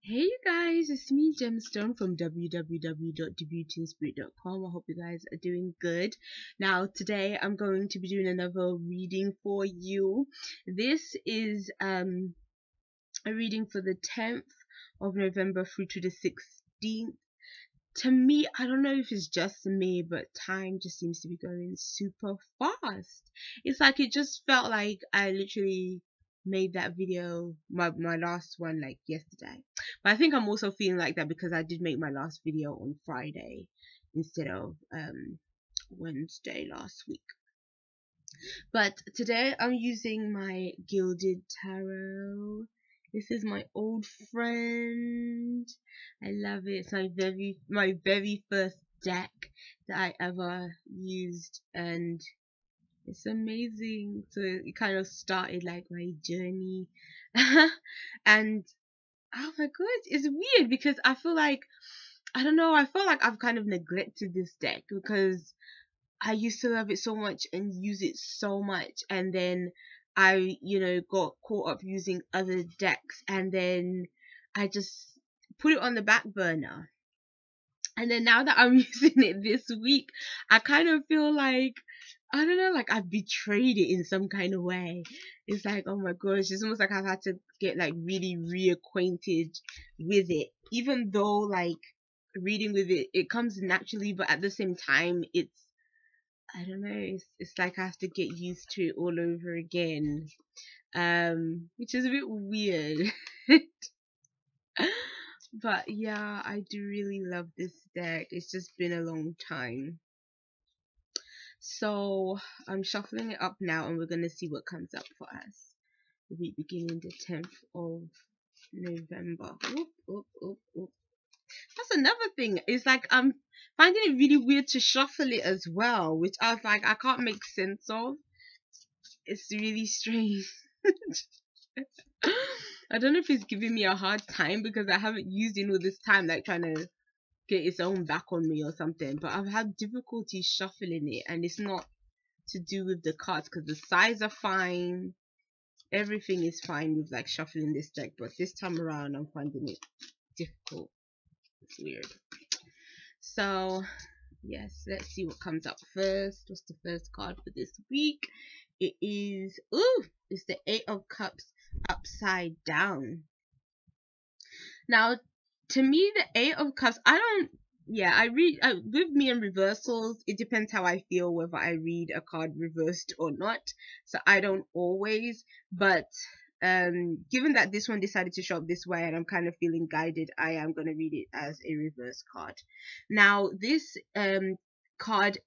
Hey you guys, it's me Gemstone from www.thebeautyinspirit.com. I hope you guys are doing good. Now today I'm going to be doing another reading for you. This is a reading for the 10th of November through to the 16th. To me, I don't know if it's just me, but time just seems to be going super fast. It's like it just felt like I literally made that video, my last one, like yesterday. But I think I'm also feeling like that because I did make my last video on Friday instead of Wednesday last week. But today I'm using my Gilded Tarot. This is my old friend. I love it. It's my very first deck that I ever used, and it's amazing. So it kind of started like my journey. And oh my god, it's weird because I feel like, I don't know, I feel like I've kind of neglected this deck because I used to love it so much and use it so much, and then I, got caught up using other decks, and then I just put it on the back burner. And then now that I'm using it this week, I kind of feel like, I don't know, like I've betrayed it in some kind of way. It's like, oh my gosh, it's almost like I've had to get like really reacquainted with it. Even though like reading with it comes naturally, but at the same time, I don't know, it's like I have to get used to it all over again. Which is a bit weird. But yeah, I do really love this deck. It's just been a long time. So I'm shuffling it up now and we're gonna see what comes up for us. The week beginning the 10th of November. Oop, oop, oop, oop. That's another thing. It's like I'm finding it really weird to shuffle it as well, which I was like, I can't make sense of. It's really strange. I don't know if it's giving me a hard time because I haven't used it all this time, like trying to get its own back on me or something. But I've had difficulty shuffling it, and it's not to do with the cards because the sides are fine. Everything is fine with like shuffling this deck, but this time around I'm finding it difficult. It's weird. So yes, let's see what comes up first. What's the first card for this week? It is, it's the 8 of Cups upside down. Now, to me, the 8 of Cups, I read, with me and reversals, it depends how I feel whether I read a card reversed or not. So I don't always, but given that this one decided to show up this way and I'm kind of feeling guided, I am going to read it as a reverse card. Now, this card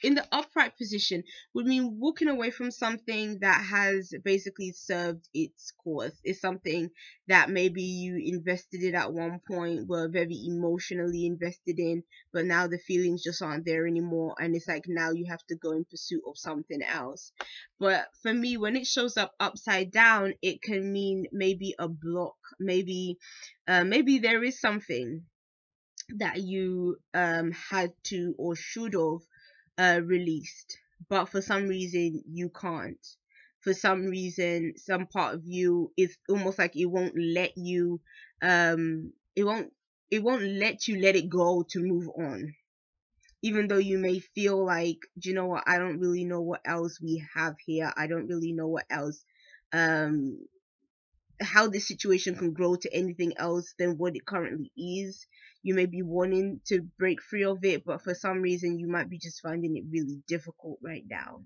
in the upright position would mean walking away from something that has basically served its course. It's something that maybe you invested in at one point, were very emotionally invested in, but now the feelings just aren't there anymore, and it's like now you have to go in pursuit of something else. But for me, when it shows up upside down, it can mean maybe a block, maybe there is something that you had to or should have released, but for some reason you can't. For some reason, some part of you is almost like it won't let you it won't let you let it go to move on, even though you may feel like, do you know what, I don't really know what else we have here, I don't really know what else, how this situation can grow to anything else than what it currently is. You may be wanting to break free of it, but for some reason you might be just finding it really difficult right now.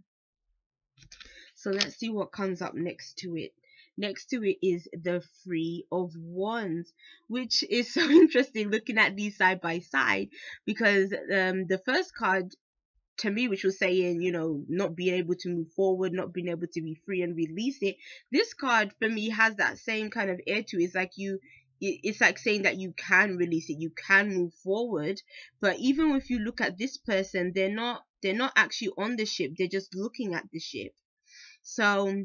So let's see what comes up next to it. Next to it is the Three of Wands, which is so interesting looking at these side by side, because the first card to me, which was saying, not being able to move forward, not being able to be free and release it. This card for me has that same kind of air to it. It's like it's like saying that you can release it, you can move forward. But even if you look at this person, they're not actually on the ship, they're just looking at the ship. So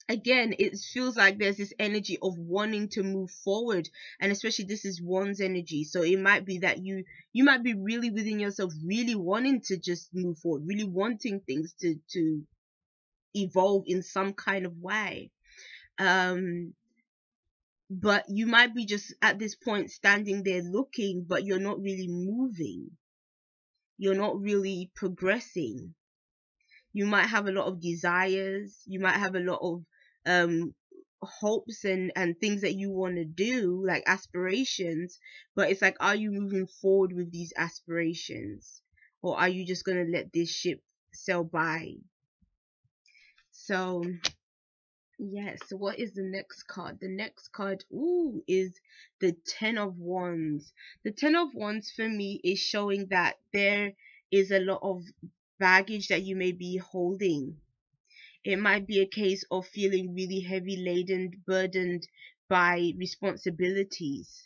again, it feels like there's this energy of wanting to move forward, and especially this is one's energy. So it might be that you might be really within yourself, really wanting to just move forward, really wanting things to evolve in some kind of way. but you might be just at this point standing there looking, but you're not really moving. You're not really progressing. You might have a lot of desires. You might have a lot of um hopes and things that you want to do, like aspirations, but it's like, are you moving forward with these aspirations, or are you just going to let this ship sail by? So yes, so what is the next card? The next card, ooh, is the Ten of Wands. The Ten of Wands for me is showing that there is a lot of baggage that you may be holding. It might be a case of feeling really heavy laden, burdened by responsibilities.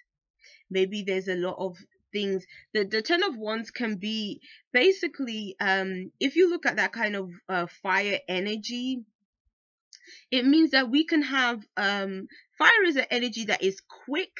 Maybe there's a lot of things. The Ten of Wands can be basically, if you look at that kind of fire energy, it means that we can have fire is an energy that is quick,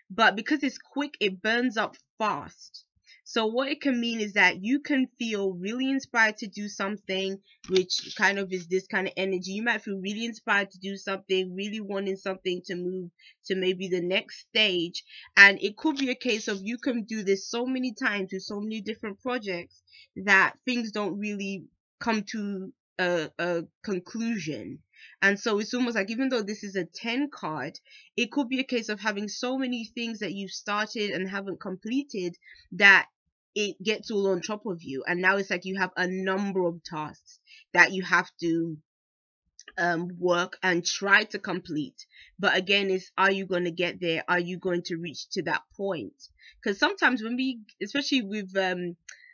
but because it's quick, it burns up fast. So what it can mean is that you can feel really inspired to do something, which kind of is this kind of energy. You might feel really inspired to do something, really wanting something to move to maybe the next stage. And it could be a case of you can do this so many times with so many different projects that things don't really come to a conclusion. And so it's almost like, even though this is a 10 card, it could be a case of having so many things that you've started and haven't completed that it gets all on top of you. And now it's like you have a number of tasks that you have to work and try to complete. But again, is, are you going to get there? Are you going to reach to that point? Because sometimes when we, especially with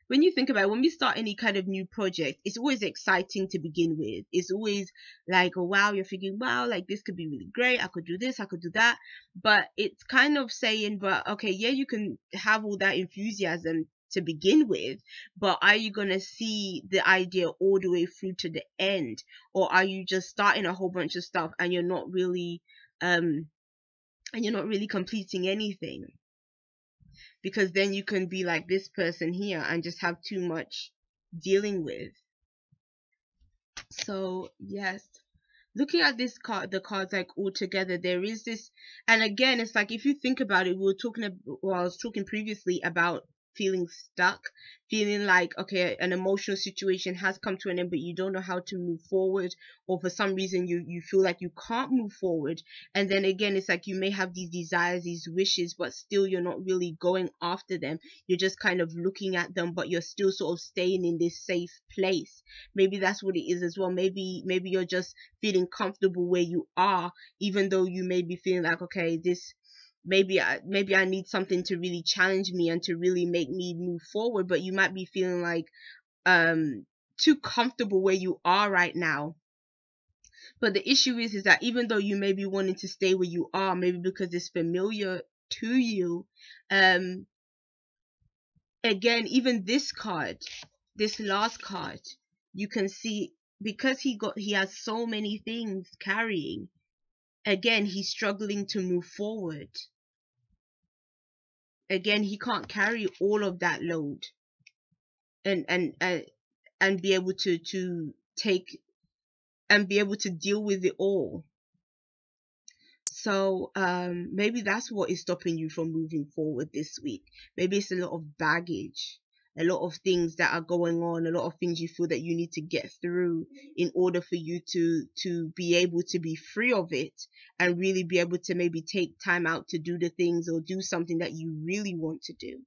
when you think about it, when we start any kind of new project, it's always exciting to begin with. It's always like, oh wow, you're thinking, wow, like this could be really great. I could do this, I could do that. But it's kind of saying, but okay, yeah, you can have all that enthusiasm to begin with, but are you going to see the idea all the way through to the end? Or are you just starting a whole bunch of stuff and you're not really completing anything? Because then you can be like this person here and just have too much dealing with. So yes, looking at this card, the cards like all together, there is this, and again, it's like, if you think about it, I was talking previously about feeling stuck, feeling like, okay, an emotional situation has come to an end, but you don't know how to move forward, or for some reason you feel like you can't move forward. And then again, it's like you may have these desires, these wishes, but still you're not really going after them. You're just kind of looking at them, but you're still sort of staying in this safe place. Maybe that's what it is as well. Maybe you're just feeling comfortable where you are, even though you may be feeling like, okay, this, maybe I need something to really challenge me and to really make me move forward. But you might be feeling like too comfortable where you are right now. But the issue is that even though you may be wanting to stay where you are, maybe because it's familiar to you, again, even this card, this last card, you can see, because he has so many things carrying, again, he's struggling to move forward. Again, he can't carry all of that load and be able to take and be able to deal with it all. So maybe that's what is stopping you from moving forward this week. Maybe it's a lot of baggage, a lot of things that are going on, a lot of things you feel that you need to get through in order for you to be able to be free of it and really be able to maybe take time out to do the things or do something that you really want to do.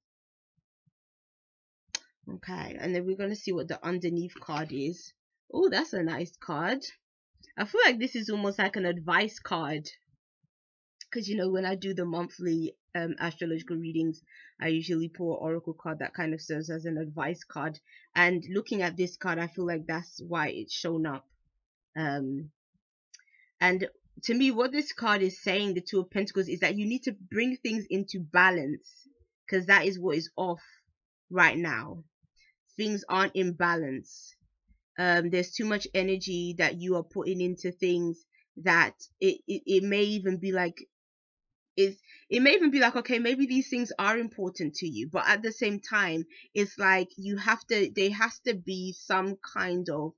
Okay, and then we're going to see what the underneath card is. Oh, that's a nice card. I feel like this is almost like an advice card, because when I do the monthly astrological readings, I usually pull an oracle card that kind of serves as an advice card. And looking at this card, I feel like that's why it's shown up. And to me, what this card is saying, the Two of Pentacles, is that you need to bring things into balance, because that is what is off right now. Things aren't in balance. There's too much energy that you are putting into things that it may even be like, it may even be like, okay, maybe these things are important to you, but at the same time, it's like there has to be some kind of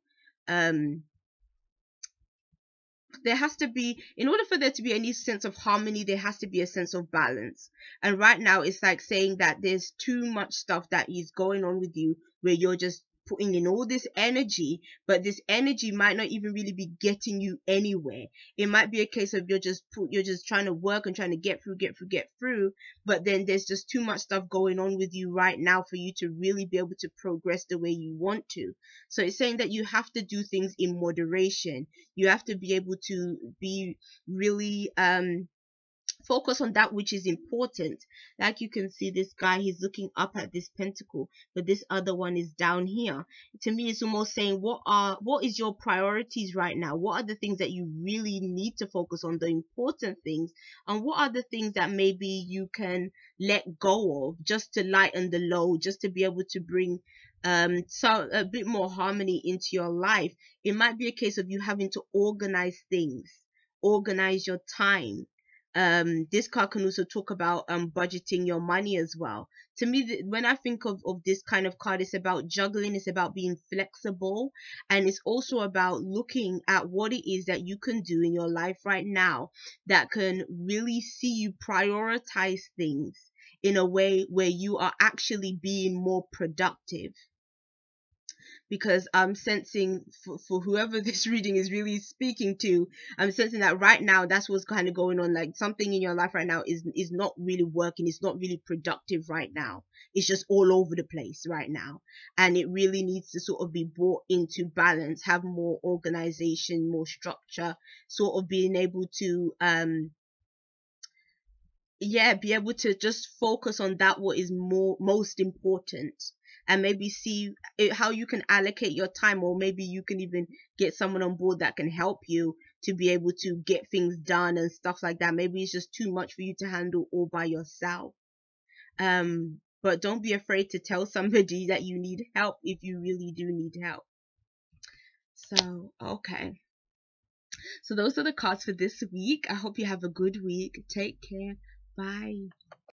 there has to be, in order for there to be any sense of harmony, there has to be a sense of balance. And right now it's like saying that there's too much stuff that is going on with you, where you're just putting in all this energy, but this energy might not even really be getting you anywhere. It might be a case of you're just trying to work and trying to get through, but then there's just too much stuff going on with you right now for you to really be able to progress the way you want to. So it's saying that you have to do things in moderation. You have to be able to be really focus on that which is important. Like you can see, this guy, he's looking up at this pentacle, but this other one is down here. To me, it's almost saying, what is your priorities right now? What are the things that you really need to focus on, the important things, and what are the things that maybe you can let go of, just to lighten the load, just to be able to bring so a bit more harmony into your life. It might be a case of you having to organize things, organize your time. This card can also talk about budgeting your money as well. To me, when I think of this kind of card, it's about juggling, it's about being flexible, and it's also about looking at what it is that you can do in your life right now that can really see you prioritize things in a way where you are actually being more productive. Because I'm sensing, for whoever this reading is really speaking to, I'm sensing that right now that's what's kind of going on. Like, something in your life right now is not really working. It's not really productive right now. It's just all over the place right now, and it really needs to sort of be brought into balance, have more organization, more structure, sort of being able to be able to just focus on that what is most important, and maybe see how you can allocate your time, or maybe you can even get someone on board that can help you to be able to get things done and stuff like that. Maybe it's just too much for you to handle all by yourself. But don't be afraid to tell somebody that you need help if you really do need help. So, okay. So those are the cards for this week. I hope you have a good week. Take care. Bye.